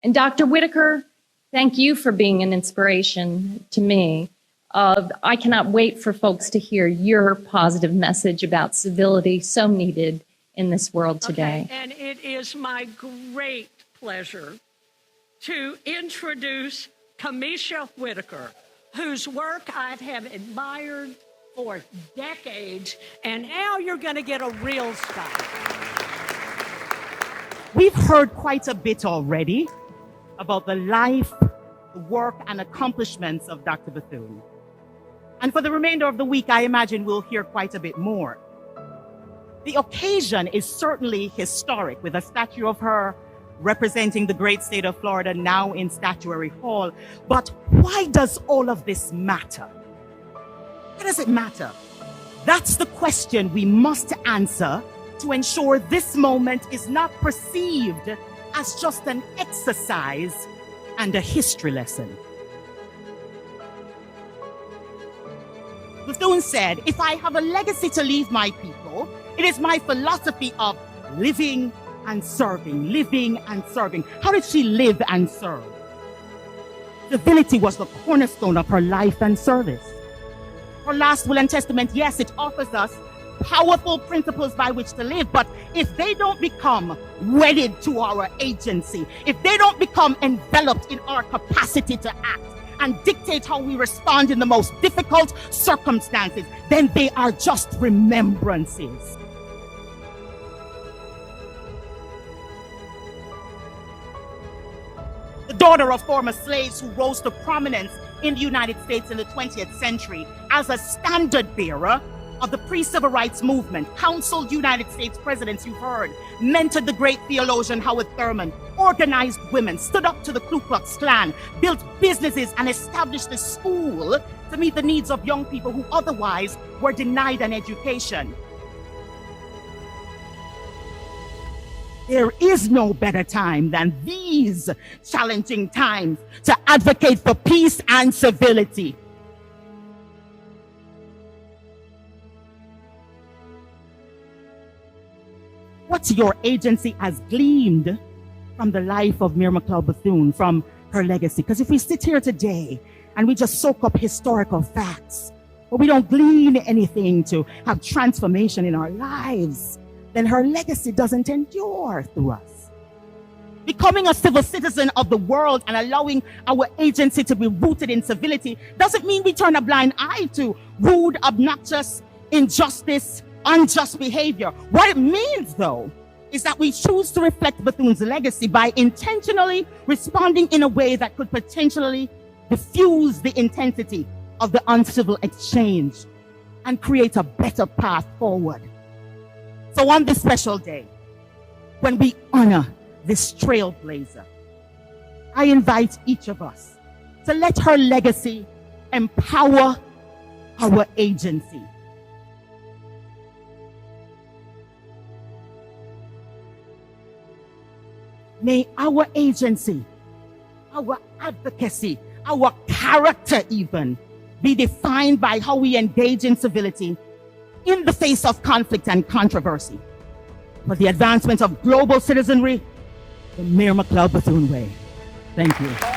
And Dr. Whittaker, thank you for being an inspiration to me. I cannot wait for folks to hear your positive message about civility, so needed in this world today. Okay, and it is my great pleasure to introduce Kamisha Whittaker, whose work I have admired for decades, and now you're going to get a real scholar. We've heard quite a bit already about the life, the work, and accomplishments of Dr. Bethune. And for the remainder of the week, I imagine we'll hear quite a bit more. The occasion is certainly historic, with a statue of her representing the great state of Florida now in Statuary Hall. But why does all of this matter? Why does it matter? That's the question we must answer to ensure this moment is not perceived as just an exercise and a history lesson. Bethune said, "If I have a legacy to leave my people, it is my philosophy of living and serving, living and serving." How did she live and serve? Civility was the cornerstone of her life and service. Her last will and testament, yes, it offers us powerful principles by which to live, but if they don't become wedded to our agency, if they don't become enveloped in our capacity to act and dictate how we respond in the most difficult circumstances, then they are just remembrances. The daughter of former slaves who rose to prominence in the United States in the 20th century as a standard bearer of the pre-civil rights movement, counseled United States presidents, you've heard, mentored the great theologian Howard Thurman, organized women, stood up to the Ku Klux Klan, built businesses, and established a school to meet the needs of young people who otherwise were denied an education. There is no better time than these challenging times to advocate for peace and civility. What's your agency has gleamed from the life of Mary McLeod Bethune, from her legacy? Because if we sit here today and we just soak up historical facts, but we don't glean anything to have transformation in our lives, then her legacy doesn't endure through us. Becoming a civil citizen of the world and allowing our agency to be rooted in civility doesn't mean we turn a blind eye to rude, obnoxious, injustice, unjust behavior. What it means, though, is that we choose to reflect Bethune's legacy by intentionally responding in a way that could potentially diffuse the intensity of the uncivil exchange and create a better path forward. So on this special day, when we honor this trailblazer, I invite each of us to let her legacy empower our agency. May our agency, our advocacy, our character even, be defined by how we engage in civility in the face of conflict and controversy for the advancement of global citizenry, the Mary McLeod Bethune way. Thank you.